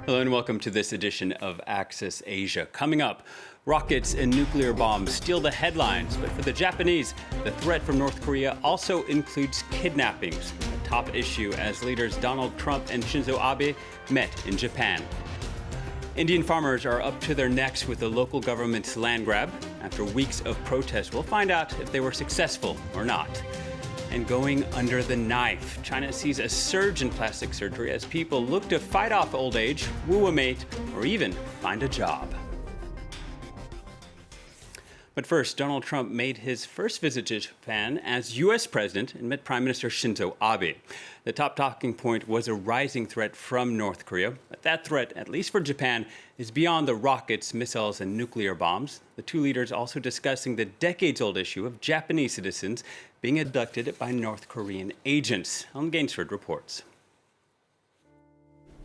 Hello and welcome to this edition of Access Asia. Coming up, rockets and nuclear bombs steal the headlines, but for the Japanese, the threat from North Korea also includes kidnappings, a top issue as leaders Donald Trump and Shinzo Abe met in Japan. Indian farmers are up to their necks with the local government's land grab. After weeks of protest, we'll find out if they were successful or not. And going under the knife, China sees a surge in plastic surgery as people look to fight off old age, woo a mate, or even find a job. But first, Donald Trump made his first visit to Japan as U.S. president and met Prime Minister Shinzo Abe. The top talking point was a rising threat from North Korea. But that threat, at least for Japan, is beyond the rockets, missiles, and nuclear bombs. The two leaders also discussing the decades-old issue of Japanese citizens being abducted by North Korean agents. Ellen Gainsford reports.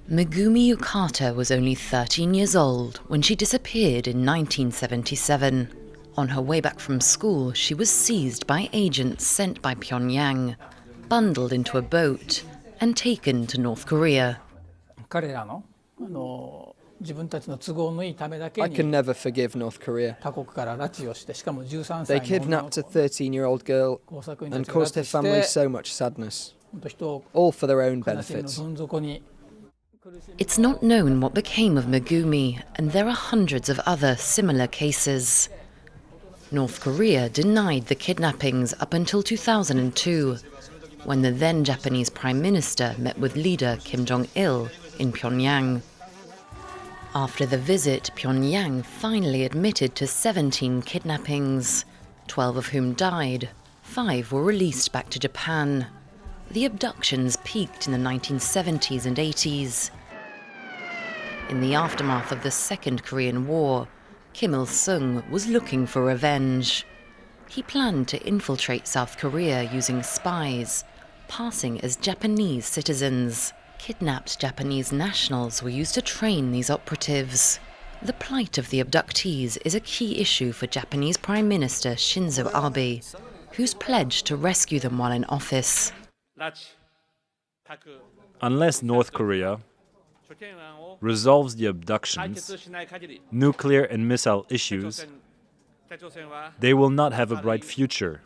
Megumi Yukata was only 13 years old when she disappeared in 1977. On her way back from school, she was seized by agents sent by Pyongyang, bundled into a boat, and taken to North Korea. I can never forgive North Korea. They kidnapped a 13-year-old girl and caused her family so much sadness, all for their own benefits. It's not known what became of Megumi, and there are hundreds of other similar cases. North Korea denied the kidnappings up until 2002, when the then Japanese Prime Minister met with leader Kim Jong-il in Pyongyang. After the visit, Pyongyang finally admitted to 17 kidnappings, 12 of whom died. 5 were released back to Japan. The abductions peaked in the 1970s and 80s. In the aftermath of the Second Korean War, Kim Il-sung was looking for revenge. He planned to infiltrate South Korea using spies, passing as Japanese citizens. Kidnapped Japanese nationals were used to train these operatives. The plight of the abductees is a key issue for Japanese Prime Minister Shinzo Abe, who's pledged to rescue them while in office. Unless North Korea resolves the abductions, nuclear and missile issues, they will not have a bright future.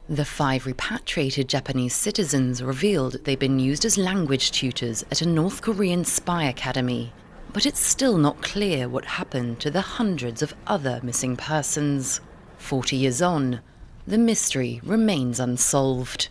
The 5 repatriated Japanese citizens revealed they'd been used as language tutors at a North Korean spy academy. But it's still not clear what happened to the hundreds of other missing persons. 40 years on, the mystery remains unsolved.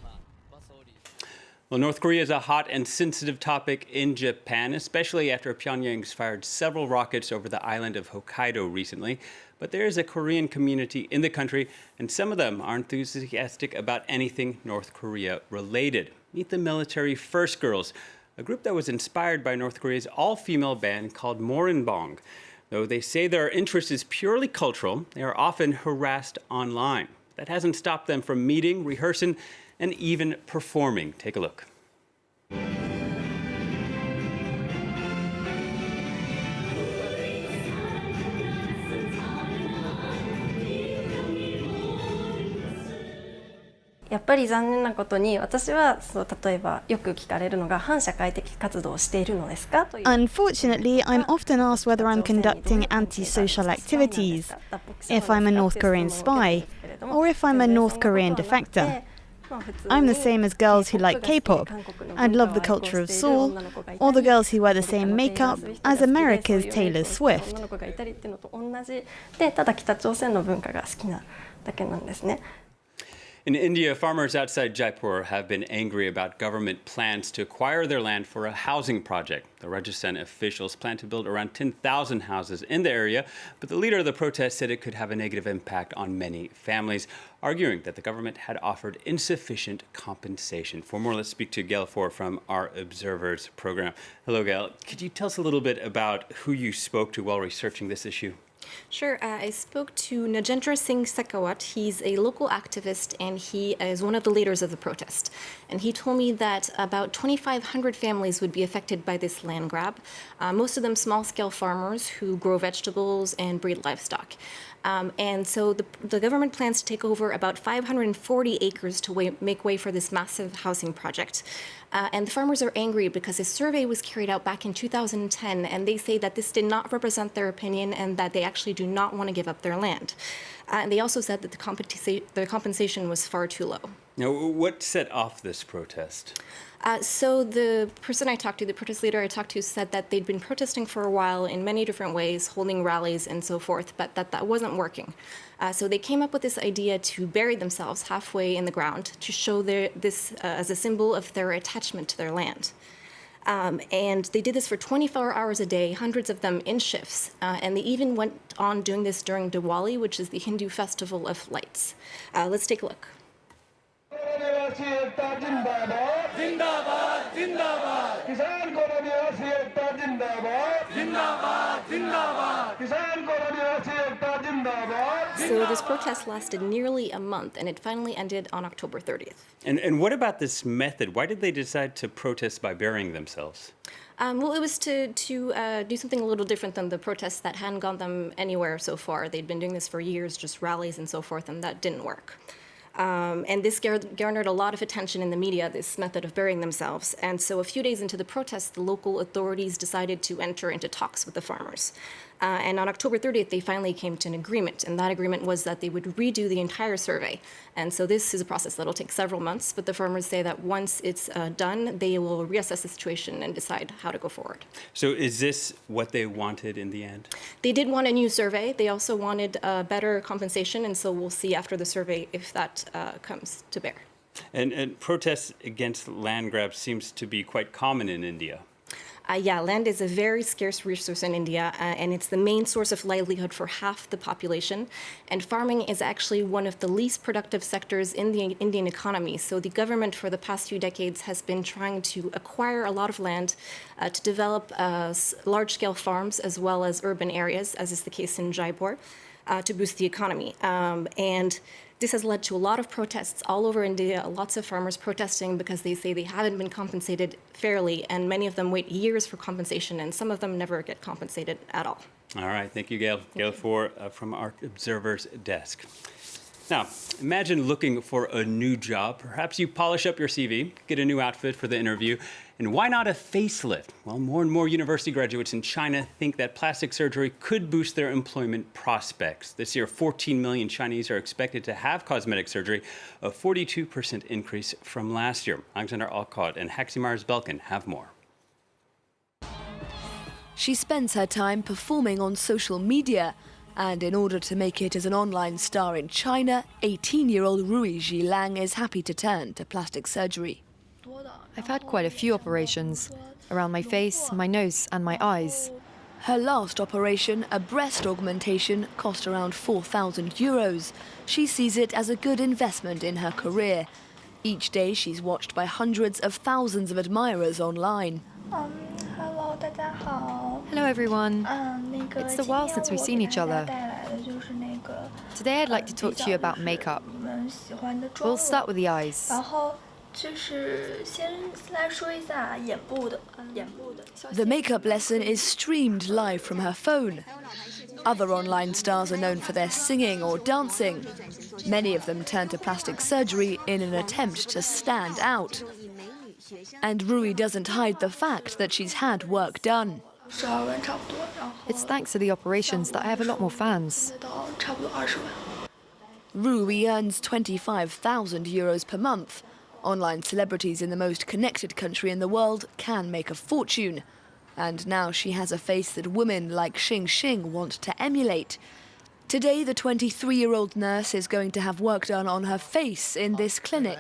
Well, North Korea is a hot and sensitive topic in Japan, especially after Pyongyang's fired several rockets over the island of Hokkaido recently. But there is a Korean community in the country, and some of them are enthusiastic about anything North Korea related. Meet the Military First Girls, a group that was inspired by North Korea's all-female band called Morinbong. Though they say their interest is purely cultural, they are often harassed online. That hasn't stopped them from meeting, rehearsing, and even performing. Take a look. やっぱり残念なことに私は例えばよく聞かれるのが反社会的活動をしているのですかという Unfortunately, I'm often asked whether I'm conducting anti-social activities, if I'm a North Korean spy, or if I'm a North Korean defector. I'm the same as girls who like K-pop and love the culture of Seoul, or the girls who wear the same makeup as America's Taylor Swift. ただ北朝鮮の文化が好きなだけなんですね。 In India, farmers outside Jaipur have been angry about government plans to acquire their land for a housing project. The Rajasthan officials plan to build around 10,000 houses in the area, but the leader of the protest said it could have a negative impact on many families, arguing that the government had offered insufficient compensation. For more, let's speak to Gaelle Faure from our Observers program. Hello, Gaelle. Could you tell us a little bit about who you spoke to while researching this issue? Sure. I spoke to Najendra Singh Sekawat. He's a local activist and he is one of the leaders of the protest. And he told me that about 2,500 families would be affected by this land grab, most of them small-scale farmers who grow vegetables and breed livestock. And so the government plans to take over about 540 acres to make way for this massive housing project. And the farmers are angry because a survey was carried out back in 2010, and they say that this did not represent their opinion and that they actually do not want to give up their land. And they also said that the compensation was far too low. Now, what set off this protest? So the person I talked to, the protest leader I talked to, said that they'd been protesting for a while in many different ways, holding rallies and so forth, but that wasn't working. So they came up with this idea to bury themselves halfway in the ground to show this as a symbol of their attachment to their land. And they did this for 24 hours a day, hundreds of them in shifts. And they even went on doing this during Diwali, which is the Hindu festival of lights. Let's take a look. So this protest lasted nearly a month, and it finally ended on October 30th. And what about this method? Why did they decide to protest by burying themselves? Well, it was to do something a little different than the protests that hadn't gone them anywhere so far. They'd been doing this for years, just rallies and so forth, and that didn't work. And this garnered a lot of attention in the media, this method of burying themselves. And so a few days into the protests, the local authorities decided to enter into talks with the farmers. And on October 30th, they finally came to an agreement. And that agreement was that they would redo the entire survey. And so this is a process that'll take several months. But the farmers say that once it's done, they will reassess the situation and decide how to go forward. So is this what they wanted in the end? They did want a new survey. They also wanted better compensation. And so we'll see after the survey if that comes to bear. And protests against land grabs seems to be quite common in India. Yeah, land is a very scarce resource in India, and it's the main source of livelihood for half the population. And farming is actually one of the least productive sectors in the Indian economy. So the government for the past few decades has been trying to acquire a lot of land to develop large-scale farms as well as urban areas, as is the case in Jaipur, to boost the economy. And this has led to a lot of protests all over India, lots of farmers protesting because they say they haven't been compensated fairly, and many of them wait years for compensation, and some of them never get compensated at all. All right, thank you, Gaelle. Gaelle Faure from our Observer's desk. Now, imagine looking for a new job. Perhaps you polish up your CV, get a new outfit for the interview, and why not a facelift? Well, more and more university graduates in China think that plastic surgery could boost their employment prospects. This year, 14 million Chinese are expected to have cosmetic surgery, a 42% increase from last year. Alexander Alcott and Haximars Belkin have more. She spends her time performing on social media. And in order to make it as an online star in China, 18-year-old Rui Zhilang is happy to turn to plastic surgery. I've had quite a few operations around my face, my nose and my eyes. Her last operation, a breast augmentation, cost around 4,000 euros. She sees it as a good investment in her career. Each day she's watched by hundreds of thousands of admirers online. Hello everyone. It's a while since we've seen each other. Today I'd like to talk to you about makeup. We'll start with the eyes. The makeup lesson is streamed live from her phone. Other online stars are known for their singing or dancing. Many of them turn to plastic surgery in an attempt to stand out. And Rui doesn't hide the fact that she's had work done. It's thanks to the operations that I have a lot more fans. Rui earns 25,000 euros per month. Online celebrities in the most connected country in the world can make a fortune. And now she has a face that women like Xing want to emulate. Today, the 23-year-old nurse is going to have work done on her face in this clinic.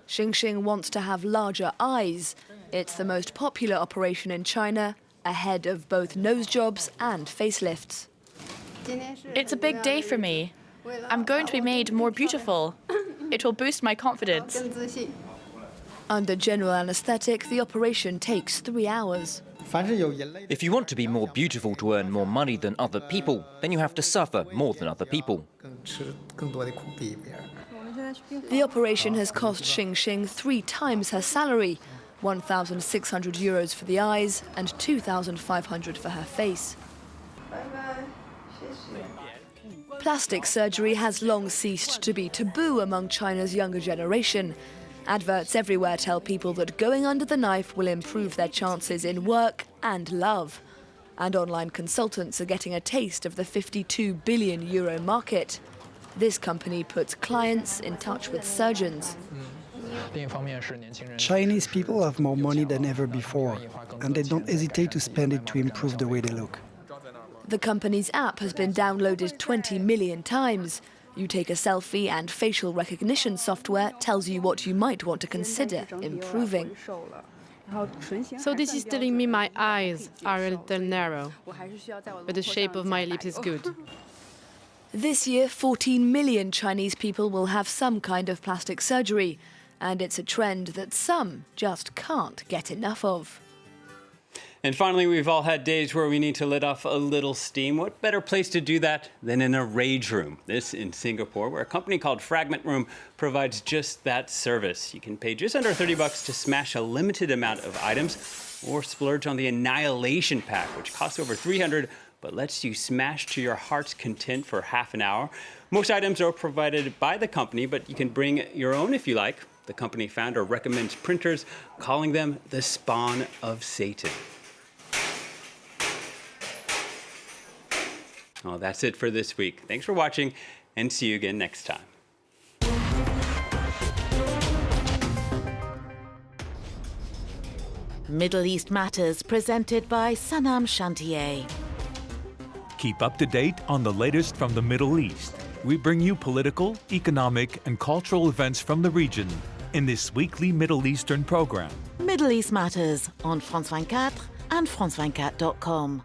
Xing wants to have larger eyes. It's the most popular operation in China, ahead of both nose jobs and facelifts. It's a big day for me. I'm going to be made more beautiful. It will boost my confidence. Under general anesthetic, the operation takes 3 hours. If you want to be more beautiful to earn more money than other people, then you have to suffer more than other people. The operation has cost Xing 3 times her salary, 1,600 euros for the eyes and 2,500 for her face. Plastic surgery has long ceased to be taboo among China's younger generation. Adverts everywhere tell people that going under the knife will improve their chances in work and love. And online consultants are getting a taste of the 52 billion euro market. This company puts clients in touch with surgeons. Chinese people have more money than ever before, and they don't hesitate to spend it to improve the way they look. The company's app has been downloaded 20 million times. You take a selfie and facial recognition software tells you what you might want to consider improving. So this is telling me my eyes are a little narrow, but the shape of my lips is good. This year, 14 million Chinese people will have some kind of plastic surgery, and it's a trend that some just can't get enough of. And finally, we've all had days where we need to let off a little steam. What better place to do that than in a rage room? This in Singapore, where a company called Fragment Room provides just that service. You can pay just under $30 to smash a limited amount of items, or splurge on the Annihilation Pack, which costs over $300 but lets you smash to your heart's content for half an hour. Most items are provided by the company, but you can bring your own if you like. The company founder recommends printers, calling them the spawn of Satan. Well, that's it for this week. Thanks for watching, and see you again next time. Middle East Matters, presented by Sanam Chantier. Keep up to date on the latest from the Middle East. We bring you political, economic, and cultural events from the region in this weekly Middle Eastern program. Middle East Matters on France 24 and France24.com.